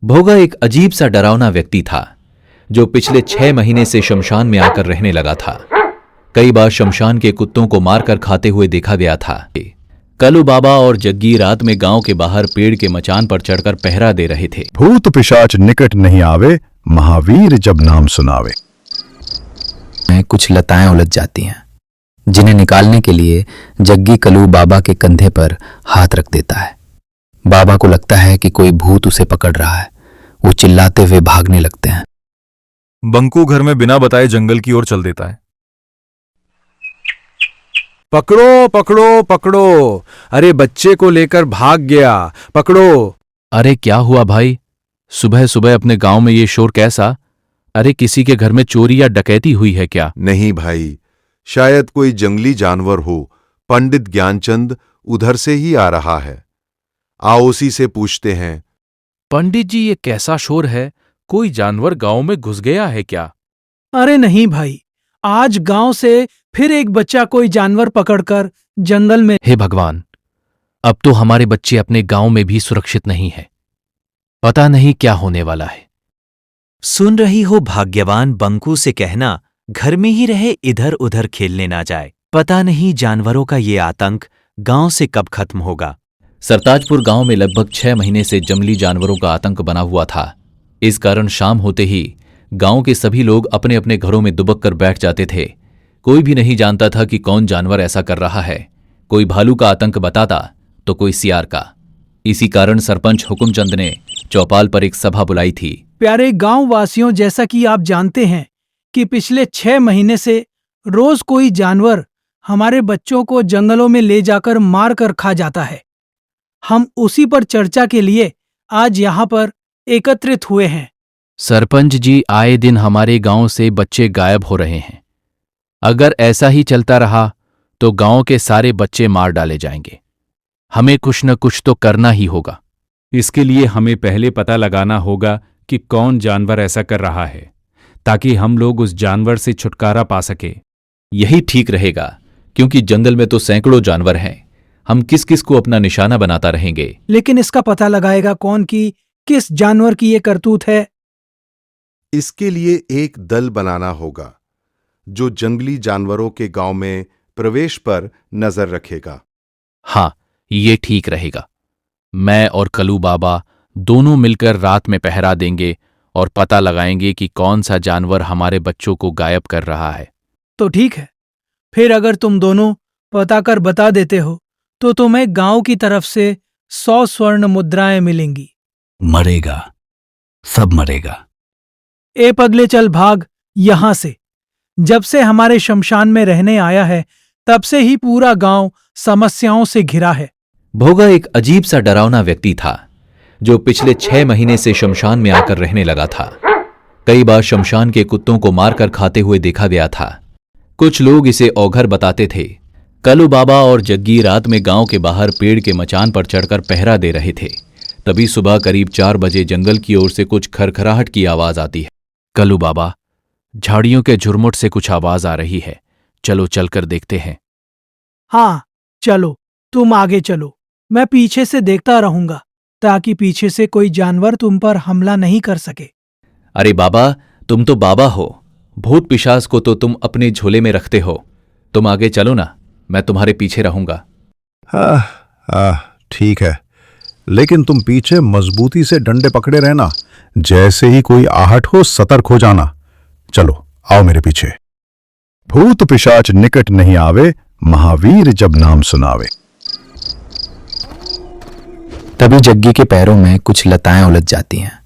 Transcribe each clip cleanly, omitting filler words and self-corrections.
भोगा एक अजीब सा डरावना व्यक्ति था जो पिछले 6 महीने से शमशान में आकर रहने लगा था। कई बार शमशान के कुत्तों को मारकर खाते हुए देखा गया था। कलू बाबा और जग्गी रात में गांव के बाहर पेड़ के मचान पर चढ़कर पहरा दे रहे थे। भूत पिशाच निकट नहीं आवे, महावीर जब नाम सुनावे। कुछ लताएं उलझ जाती हैं, जिन्हें निकालने के लिए जग्गी कलू बाबा के कंधे पर हाथ रख देता है। बाबा को लगता है कि कोई भूत उसे पकड़ रहा है। वो चिल्लाते हुए भागने लगते हैं। बंकू घर में बिना बताए जंगल की ओर चल देता है। पकड़ो पकड़ो पकड़ो, अरे बच्चे को लेकर भाग गया, पकड़ो। अरे क्या हुआ भाई, सुबह सुबह अपने गांव में ये शोर कैसा? अरे किसी के घर में चोरी या डकैती हुई है क्या? नहीं भाई, शायद कोई जंगली जानवर हो। पंडित ज्ञानचंद उधर से ही आ रहा है, आओ उसी से पूछते हैं। पंडित जी, ये कैसा शोर है? कोई जानवर गांव में घुस गया है क्या? अरे नहीं भाई, आज गांव से फिर एक बच्चा कोई जानवर पकड़कर जंगल में। हे भगवान, अब तो हमारे बच्चे अपने गांव में भी सुरक्षित नहीं है। पता नहीं क्या होने वाला है। सुन रही हो भाग्यवान बंकू से कहना, घर में ही रहे, इधर उधर खेलने ना जाए। पता नहीं जानवरों का ये आतंक गांव से कब खत्म होगा। सरताजपुर गांव में लगभग 6 महीने से जंगली जानवरों का आतंक बना हुआ था। इस कारण शाम होते ही गांव के सभी लोग अपने अपने घरों में दुबक कर बैठ जाते थे। कोई भी नहीं जानता था कि कौन जानवर ऐसा कर रहा है। कोई भालू का आतंक बताता तो कोई सियार का। इसी कारण सरपंच हुकुमचंद ने चौपाल पर एक सभा बुलाई थी। प्यारे गांव वासियों, जैसा कि आप जानते हैं कि पिछले 6 महीने से रोज कोई जानवर हमारे बच्चों को जंगलों में ले जाकर मार कर खा जाता है। हम उसी पर चर्चा के लिए आज यहाँ पर एकत्रित हुए हैं। सरपंच जी, आए दिन हमारे गांव से बच्चे गायब हो रहे हैं। अगर ऐसा ही चलता रहा तो गांव के सारे बच्चे मार डाले जाएंगे। हमें कुछ न कुछ तो करना ही होगा। इसके लिए हमें पहले पता लगाना होगा कि कौन जानवर ऐसा कर रहा है, ताकि हम लोग उस जानवर से छुटकारा पा सके। यही ठीक रहेगा, क्योंकि जंगल में तो सैकड़ों जानवर हैं। हम किस किस को अपना निशाना बनाता रहेंगे। लेकिन इसका पता लगाएगा कौन कि किस जानवर की ये करतूत है? इसके लिए एक दल बनाना होगा जो जंगली जानवरों के गांव में प्रवेश पर नजर रखेगा। हाँ, ये ठीक रहेगा। मैं और कलू बाबा दोनों मिलकर रात में पहरा देंगे और पता लगाएंगे कि कौन सा जानवर हमारे बच्चों को गायब कर रहा है। तो ठीक है, फिर अगर तुम दोनों पता कर बता देते हो तो तुम्हें गांव की तरफ से 100 स्वर्ण मुद्राएं मिलेंगी। मरेगा, सब मरेगा। ए पगले, चल भाग यहां से। जब से हमारे शमशान में रहने आया है तब से ही पूरा गांव समस्याओं से घिरा है। भोगा एक अजीब सा डरावना व्यक्ति था जो पिछले 6 महीने से शमशान में आकर रहने लगा था। कई बार शमशान के कुत्तों को मारकर खाते हुए देखा गया था। कुछ लोग इसे औघर बताते थे। कलू बाबा और जग्गी रात में गांव के बाहर पेड़ के मचान पर चढ़कर पहरा दे रहे थे। तभी सुबह करीब 4 बजे जंगल की ओर से कुछ खरखराहट की आवाज आती है। कलू बाबा, झाड़ियों के झुरमुट से कुछ आवाज आ रही है, चलो चलकर देखते हैं। हाँ चलो, तुम आगे चलो, मैं पीछे से देखता रहूंगा ताकि पीछे से कोई जानवर तुम पर हमला नहीं कर सके। अरे बाबा, तुम तो बाबा हो, भूत पिशाच को तो तुम अपने झोले में रखते हो। तुम आगे चलो ना, मैं तुम्हारे पीछे रहूंगा। ठीक है, लेकिन तुम पीछे मजबूती से डंडे पकड़े रहना। जैसे ही कोई आहट हो सतर्क हो जाना। चलो आओ मेरे पीछे। भूत पिशाच निकट नहीं आवे, महावीर जब नाम सुनावे। तभी जग्गी के पैरों में कुछ लताएं उलझ जाती हैं,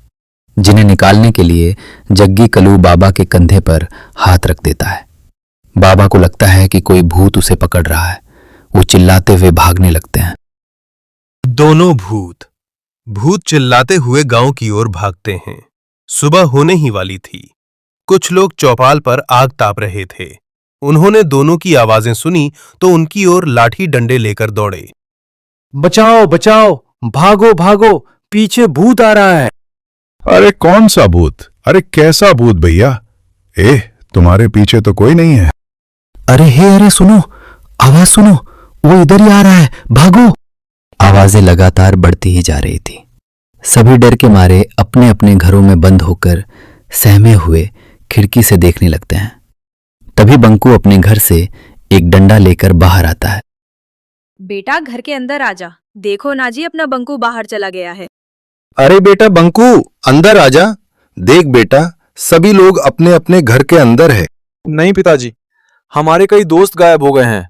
जिन्हें निकालने के लिए जग्गी कलू बाबा के कंधे पर हाथ रख देता है। बाबा को लगता है कि कोई भूत उसे पकड़ रहा है। वो चिल्लाते हुए भागने लगते हैं। दोनों भूत चिल्लाते हुए गांव की ओर भागते हैं। सुबह होने ही वाली थी। कुछ लोग चौपाल पर आग ताप रहे थे। उन्होंने दोनों की आवाजें सुनी तो उनकी ओर लाठी डंडे लेकर दौड़े। बचाओ बचाओ, भागो भागो, पीछे भूत आ रहा है। अरे कौन सा भूत? अरे कैसा भूत भैया? तुम्हारे पीछे तो कोई नहीं है। अरे सुनो, आवाज सुनो, वो इधर ही आ रहा है, भागो। आवाजें लगातार बढ़ती ही जा रही थी। सभी डर के मारे अपने अपने घरों में बंद होकर सहमे हुए खिड़की से देखने लगते हैं। तभी बंकू अपने घर से एक डंडा लेकर बाहर आता है। बेटा घर के अंदर आजा, देखो ना जी अपना बंकू बाहर चला गया है। अरे बेटा बंकू, अंदर आजा। देख बेटा, सभी लोग अपने अपने घर के अंदर है। नहीं पिताजी, हमारे कई दोस्त गायब हो गए हैं।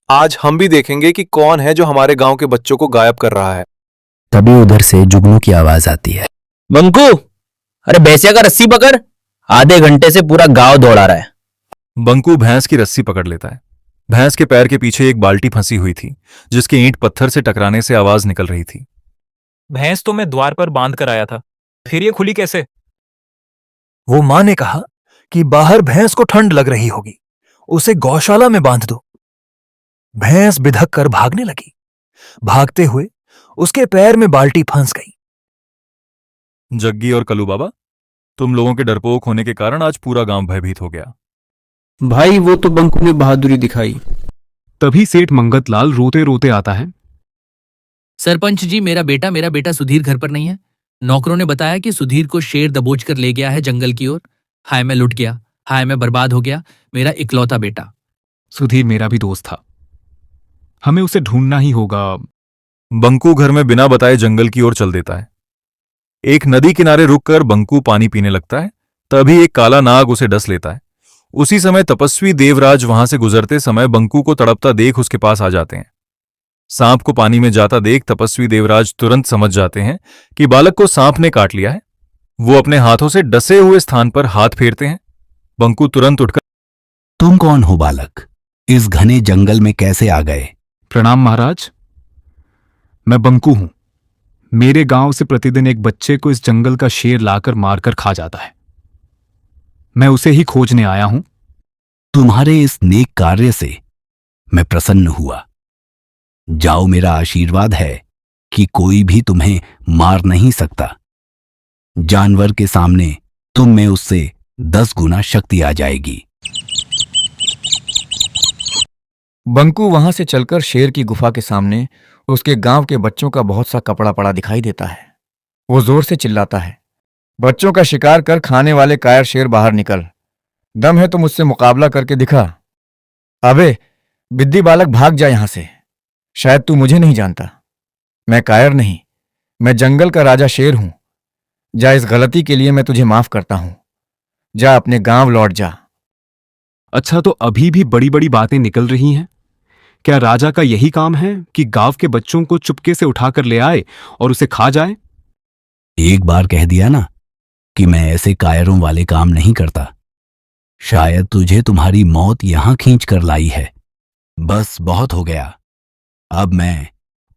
आज हम भी देखेंगे कि कौन है जो हमारे गांव के बच्चों को गायब कर रहा है। तभी उधर से जुगनू की आवाज आती है। बंकू, अरे भैंसिया का रस्सी पकड़, आधे घंटे से पूरा गांव दौड़ा रहा है। बंकू भैंस की रस्सी पकड़ लेता है। भैंस के पैर के पीछे एक बाल्टी फंसी हुई थी, जिसके ईंट पत्थर से टकराने से आवाज निकल रही थी। भैंस तो मैं द्वार पर बांध कर आया था, फिर ये खुली कैसे? वो मां ने कहा कि बाहर भैंस को ठंड लग रही होगी, उसे गौशाला में बांध दो। भैंस बिधक कर भागने लगी। भागते हुए उसके पैर में बाल्टी फंस गई। जग्गी और कलू बाबा, तुम लोगों के डरपोक होने के कारण आज पूरा गांव भयभीत हो गया। भाई वो तो बंकू ने बहादुरी दिखाई। तभी सेठ मंगतलाल रोते रोते आता है। सरपंच जी, मेरा बेटा सुधीर घर पर नहीं है। नौकरों ने बताया कि सुधीर को शेर दबोच कर ले गया है जंगल की ओर। हाय मैं लुट गया, हाय मैं बर्बाद हो गया, मेरा इकलौता बेटा। सुधीर मेरा भी दोस्त था, हमें उसे ढूंढना ही होगा। बंकू घर में बिना बताए जंगल की ओर चल देता है। एक नदी किनारे रुककर बंकू पानी पीने लगता है। तभी एक काला नाग उसे डस लेता है। उसी समय तपस्वी देवराज वहां से गुजरते समय बंकू को तड़पता देख उसके पास आ जाते हैं। सांप को पानी में जाता देख तपस्वी देवराज तुरंत समझ जाते हैं कि बालक को सांप ने काट लिया है। वो अपने हाथों से डसे हुए स्थान पर हाथ फेरते हैं। बंकू तुरंत उठकर, तुम कौन हो बालक? इस घने जंगल में कैसे आ गए? प्रणाम महाराज, मैं बंकू हूं। मेरे गांव से प्रतिदिन एक बच्चे को इस जंगल का शेर लाकर मारकर खा जाता है। मैं उसे ही खोजने आया हूं। तुम्हारे इस नेक कार्य से मैं प्रसन्न हुआ। जाओ, मेरा आशीर्वाद है कि कोई भी तुम्हें मार नहीं सकता। जानवर के सामने तुम में उससे 10 गुना शक्ति आ जाएगी। बंकू वहां से चलकर शेर की गुफा के सामने उसके गांव के बच्चों का बहुत सा कपड़ा पड़ा दिखाई देता है। वो जोर से चिल्लाता है, बच्चों का शिकार कर खाने वाले कायर शेर बाहर निकल। दम है तो मुझसे मुकाबला करके दिखा। अबे बिद्दी बालक, भाग जा यहां से। शायद तू मुझे नहीं जानता। मैं कायर नहीं, मैं जंगल का राजा शेर हूं। जा, इस गलती के लिए मैं तुझे माफ करता हूं। जा, अपने गांव लौट जा। अच्छा, तो अभी भी बड़ी बड़ी बातें निकल रही हैं। क्या राजा का यही काम है कि गांव के बच्चों को चुपके से उठाकर ले आए और उसे खा जाए? एक बार कह दिया ना कि मैं ऐसे कायरों वाले काम नहीं करता। शायद तुझे तुम्हारी मौत यहां खींच कर लाई है। बस बहुत हो गया, अब मैं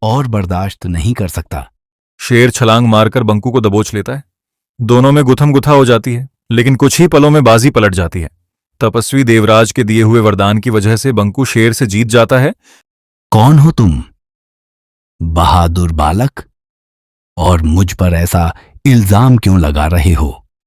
और बर्दाश्त नहीं कर सकता। शेर छलांग मारकर बंकू को दबोच लेता है। दोनों में गुथम गुथा हो जाती है, लेकिन कुछ ही पलों में बाजी पलट जाती है। तपस्वी देवराज के दिए हुए वरदान की वजह से बंकू शेर से जीत जाता है। कौन हो तुम, बहादुर बालक? और मुझ पर ऐसा इल्जाम क्यों लगा रहे हो?